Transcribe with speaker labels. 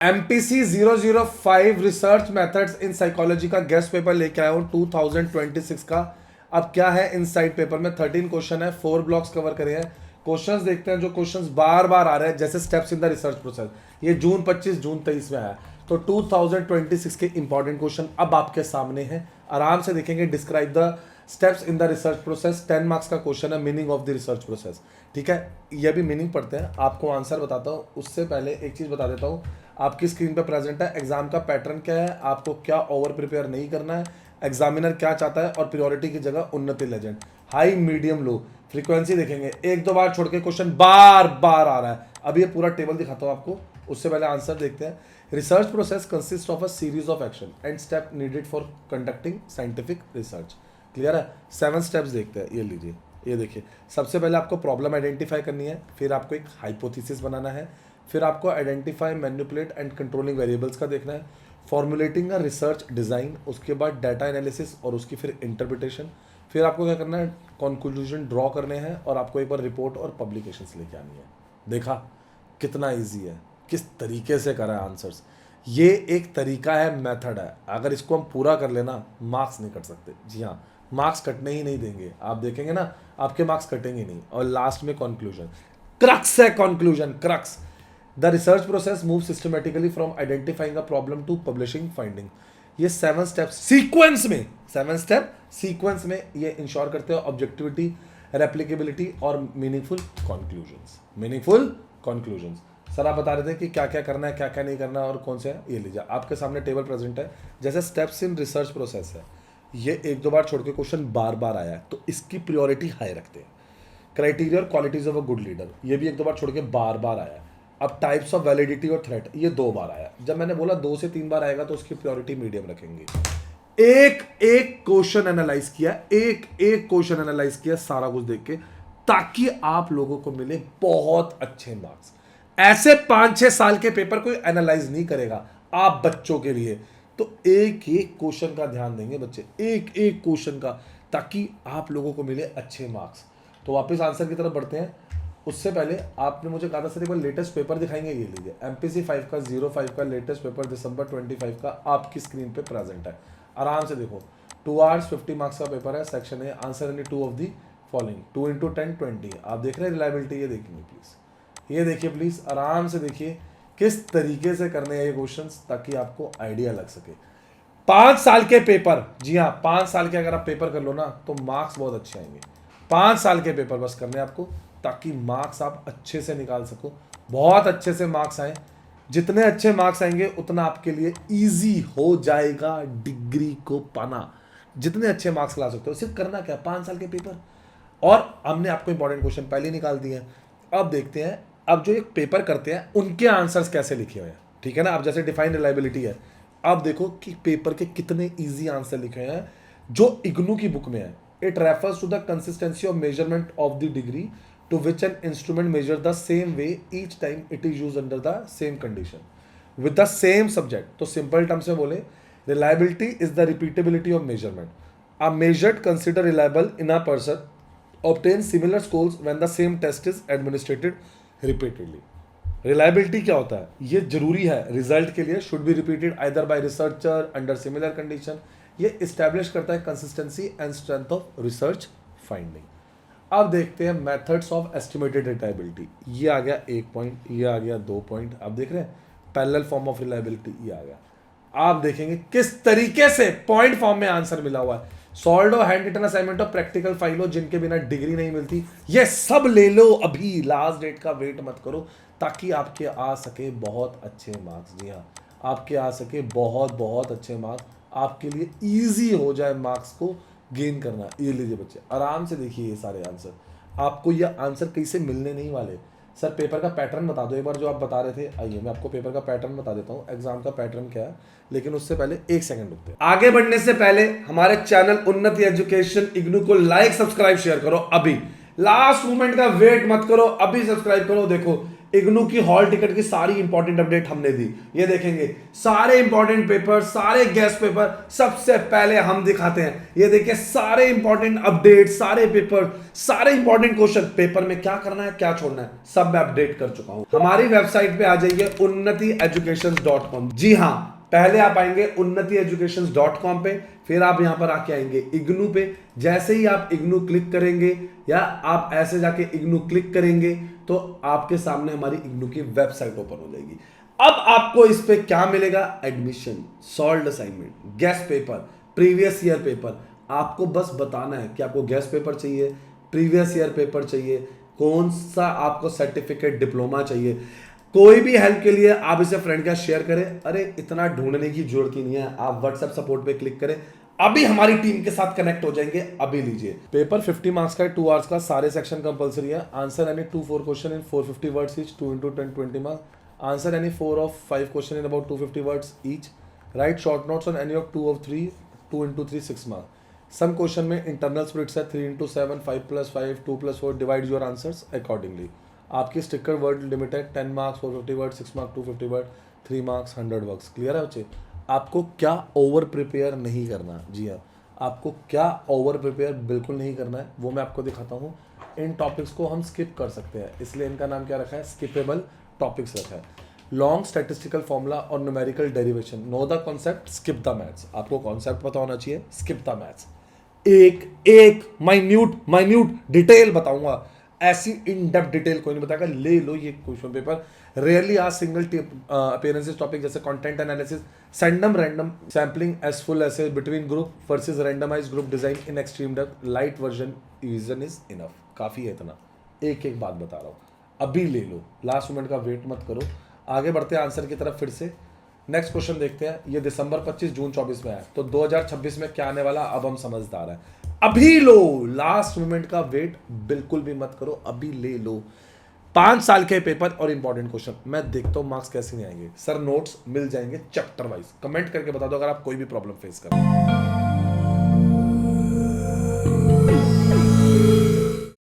Speaker 1: MPC 005 research methods in psychology का guest paper लेके आया हूं 2026 का। अब क्या है इनसाइड पेपर में 13 क्वेश्चन है, 4 ब्लॉक्स कवर करे हैं। क्वेश्चंस देखते हैं जो क्वेश्चंस बार बार आ रहे हैं, जैसे steps in the research process, ये जून 25 जून 23 में आया। तो 2026 के इंपॉर्टेंट क्वेश्चन अब आपके सामने हैं, आराम से देखेंगे। Describe the steps in the research process, 10 marks का क्वेश्चन है। Meaning of the research process, ठीक है, ये भी मीनिंग पढ़ते हैं, आपको आंसर बताता हूँ। उससे पहले एक चीज बता देता हूँ, आपकी स्क्रीन पे प्रेजेंट है एग्जाम का पैटर्न क्या है, आपको क्या ओवर प्रिपेयर नहीं करना है, एग्जामिनर क्या चाहता है, और प्रियोरिटी की जगह उन्नति legend, high medium low. Frequency देखेंगे, एक दो बार छोड़ के क्वेश्चन बार बार आ रहा है। अब ये पूरा टेबल दिखाता हूँ आपको, उससे पहले आंसर देखते हैं। Research process consist of a series of action and step needed for conducting scientific research. Clear है? 7 स्टेप्स देखते हैं, ये लीजिए, ये देखिए। सबसे पहले आपको प्रॉब्लम आइडेंटिफाई करनी है, फिर आपको एक हाइपोथेसिस बनाना है, फिर आपको identify, manipulate and controlling variables का देखना है, फॉर्मुलेटिंग अ रिसर्च डिज़ाइन, उसके बाद डाटा एनालिसिस और उसकी फिर इंटरप्रिटेशन, फिर आपको क्या करना है, कंक्लूजन ड्रॉ करने हैं, और आपको एक बार रिपोर्ट और पब्लिकेशंस लेके आनी है। देखा कितना इजी है, किस तरीके से करा है आंसर्स। ये एक तरीका है, मेथड है, अगर इसको हम पूरा कर लेना मार्क्स नहीं कट सकते। जी हाँ, मार्क्स कटने ही नहीं देंगे, आप देखेंगे ना आपके मार्क्स कटेंगे नहीं। और लास्ट में कंक्लूजन, क्रक्स है conclusion, crux. The research process move systematically from identifying a problem to publishing finding. ये 7 स्टेप्स सीक्वेंस में, 7 स्टेप सीक्वेंस में ये इंश्योर करते हैं ऑब्जेक्टिविटी, रेप्लिकेबिलिटी और meaningful conclusions. Meaningful conclusions sir आप बता रहे थे कि क्या क्या करना है, क्या क्या नहीं करना है, और कौन से है। ये लीजिए, आपके सामने टेबल प्रेजेंट है। जैसे स्टेप्स इन रिसर्च प्रोसेस है, ये एक दो बार छोड़ के क्वेश्चन बार बार आया है, तो इसकी प्रियोरिटी हाई रखते हैं। क्राइटेरिया और qualities of a good leader, ये भी एक दो बार छोड़ के बार बार आया है। अब टाइप्स ऑफ वैलिडिटी और थ्रेट, ये 2 बार आया। जब मैंने बोला 2 से 3 बार आएगा तो उसकी प्रियोरिटी मीडियम रखेंगे। एक एक क्वेश्चन एनालाइज किया, एक एक क्वेश्चन एनालाइज किया, सारा कुछ देख के, ताकि आप लोगों को मिले बहुत अच्छे मार्क्स। ऐसे 5-6 साल के पेपर कोई एनालाइज नहीं करेगा आप बच्चों के लिए। तो एक एक क्वेश्चन का ध्यान देंगे बच्चे, एक एक क्वेश्चन का, ताकि आप लोगों को मिले अच्छे मार्क्स। तो वापस आंसर की तरफ बढ़ते हैं। उससे पहले आपने मुझे कहा था सर एक बार लेटेस्ट पेपर दिखाएंगे। ये लीजिए, एमपीसी 5 का 05 का लेटेस्ट पेपर दिसंबर 25 का आपकी स्क्रीन पे प्रेजेंट है। आराम से देखो, 2 आवर्स 50 मार्क्स का पेपर है। सेक्शन है answer any 2 of the following, 2 into 10 20। आप देख रहे हैं रिलायबिलिटी, ये देखेंगे प्लीज, ये देखिए प्लीज, आराम से देखिए किस तरीके से करने हैं ये क्वेश्चंस, ताकि आपको आइडिया लग सके। 5 साल के पेपर, जी हाँ 5 साल के अगर आप पेपर कर लो ना तो मार्क्स बहुत अच्छे आएंगे। 5 साल के पेपर बस करने आपको, ताकि मार्क्स आप अच्छे से निकाल सको, बहुत अच्छे से मार्क्स आए। जितने अच्छे मार्क्स आएंगे उतना आपके लिए इजी हो जाएगा डिग्री को पाना। जितने अच्छे मार्क्स ला सकते हो, सिर्फ करना क्या, 5 साल के पेपर। और हमने आपको इंपॉर्टेंट क्वेश्चन पहले ही निकाल दिए हैं। अब देखते हैं, अब जो एक पेपर करते हैं उनके आंसर्स कैसे लिखे हुए हैं, ठीक है ना। अब जैसे डिफाइन रिलायबिलिटी है, अब देखो कि पेपर के कितने इजी आंसर लिखे हैं जो इग्नू की बुक में है। It refers to the consistency of measurement of the degree to which an instrument measure the same way each time it is use under the same condition with the same subject. तो simple terms में बोले, reliability is the repeatability of measurement. A measured consider reliable in a person obtain similar scores when the same test is administered repeatedly। Reliability क्या होता है, ये जरूरी है result के लिए, should be repeated either bye researcher under similar condition. ये establish करता है consistency and strength of research finding. अब देखते हैं मेथड्स ऑफ एस्टिमेटेड रिलायबिलिटी। ये आ गया 1 पॉइंट, ये आ गया 2 पॉइंट। आप देख रहे हैं पैरेलल फॉर्म ऑफ रिलायबिलिटी, ये आ गया। आप देखेंगे किस तरीके से पॉइंट फॉर्म में आंसर मिला हुआ है। सॉल्व और हैंड रिटन असाइनमेंट और प्रैक्टिकल फाइल हो जिनके बिना डिग्री नहीं मिलती, ये सब ले लो अभी, लास्ट डेट का वेट मत करो, ताकि आपके आ सके बहुत अच्छे मार्क्स। जी हाँ, आपके आ सके बहुत बहुत अच्छे मार्क्स, आपके लिए इजी हो जाए मार्क्स को गेन करना। ये लीजिए बच्चे, आराम से देखिए ये सारे आंसर, आपको ये आंसर कैसे मिलने नहीं वाले। सर पेपर का पैटर्न बता दो एक बार, जो आप बता रहे थे। आइए मैं आपको पेपर का पैटर्न बता देता हूँ, एग्जाम का पैटर्न क्या है। लेकिन उससे पहले एक सेकंड रुकते हैं। आगे बढ़ने से पहले हमारे चैनल उन्नति एजुकेशन इग्नू को लाइक सब्सक्राइब शेयर करो अभी, लास्ट मोमेंट का वेट मत करो, अभी सब्सक्राइब करो। देखो इग्नू की हॉल टिकट की सारी इंपॉर्टेंट अपडेट हमने दी। ये देखेंगे सारे इंपॉर्टेंट पेपर, सारे गेस्ट पेपर सबसे पहले हम दिखाते हैं। ये देखिए सारे इंपॉर्टेंट अपडेट, सारे पेपर, सारे इंपॉर्टेंट क्वेश्चन, पेपर में क्या करना है क्या छोड़ना है सब मैं अपडेट कर चुका हूं। हमारी वेबसाइट पे आ जाइए unnatieducations.com। जी हाँ, पहले आप आएंगे unnatieducations.com पे, फिर आप यहां पर आके आएंगे इग्नू पे। जैसे ही आप इग्नू क्लिक करेंगे या आप ऐसे जाके इग्नू क्लिक करेंगे तो आपके सामने हमारी इग्नू की वेबसाइट ओपन हो जाएगी। अब आपको इस पे क्या मिलेगा? Admission, solved assignment, guest paper, previous year paper. आपको बस बताना है कि आपको गेस्ट पेपर चाहिए, प्रीवियस ईयर पेपर चाहिए, कौन सा आपको सर्टिफिकेट डिप्लोमा चाहिए। कोई भी हेल्प के लिए आप इसे फ्रेंड का शेयर करें। अरे इतना ढूंढने की जरूरत ही नहीं है, आप व्हाट्सएप सपोर्ट पे क्लिक करें, अभी हमारी टीम के साथ कनेक्ट हो जाएंगे। अभी लीजिए पेपर 50 मार्क्स का है, 2 आवर्स का, सारे सेक्शन कंपलसरी है। Answer any 2-4 question in 450 words each, 2 into 10 20 marks. Answer any 4 of 5 question in about 250 words each. Write short notes on any of 2 of 3, 2 into 3 6 marks. Some question में internal splits है 3 into 7, 5+5, 2+4, divide your answers accordingly. आपकी stricter word limit है 10 marks 450 word, 6 marks 250 word, 3 marks 100 words. Clear है बच्चे? आपको क्या over prepare नहीं करना। जी हाँ, आपको क्या ओवर प्रिपेयर बिल्कुल नहीं करना है, वो मैं आपको दिखाता हूँ। इन टॉपिक्स को हम स्किप कर सकते हैं, इसलिए इनका नाम क्या रखा है? स्किपेबल टॉपिक्स रखा है। लॉन्ग स्टैटिस्टिकल फॉर्मूला और numerical derivation, know the concept, skip the maths. आपको कॉन्सेप्ट पता होना चाहिए, स्किप द मैथ्स। एक एक माइन्यूट डिटेल बताऊंगा, ऐसी इन डेप्थ डिटेल कोई नहीं बताएगा। ले लो ये क्वेश्चन पेपर। रेयरली आज सिंगल अपीयरेंसेस टॉपिक जैसे कंटेंट एनालिसिस, सैंडम रैंडम सैम्पलिंग एज फुल ऐसे between group versus randomized group design in extreme depth, light version reason is enough. काफी है इतना, एक एक बात बता रहा हूँ, अभी ले लो, लास्ट मोमेंट का वेट मत करो। आगे बढ़ते हैं आंसर की तरफ फिर से। नेक्स्ट क्वेश्चन देखते हैं। ये दिसंबर 25 जून 24 में है, तो 2026 में क्या आने वाला अब हम समझदार हैं। अभी लो, लास्ट मोमेंट का वेट बिल्कुल भी मत करो, अभी ले लो। 5 साल के पेपर और इंपॉर्टेंट क्वेश्चन, मैं देखता हूं मार्क्स कैसे नहीं आएंगे। सर नोट्स मिल जाएंगे चैप्टर वाइज, कमेंट करके बता दो अगर आप कोई भी प्रॉब्लम फेस कर रहे हैं।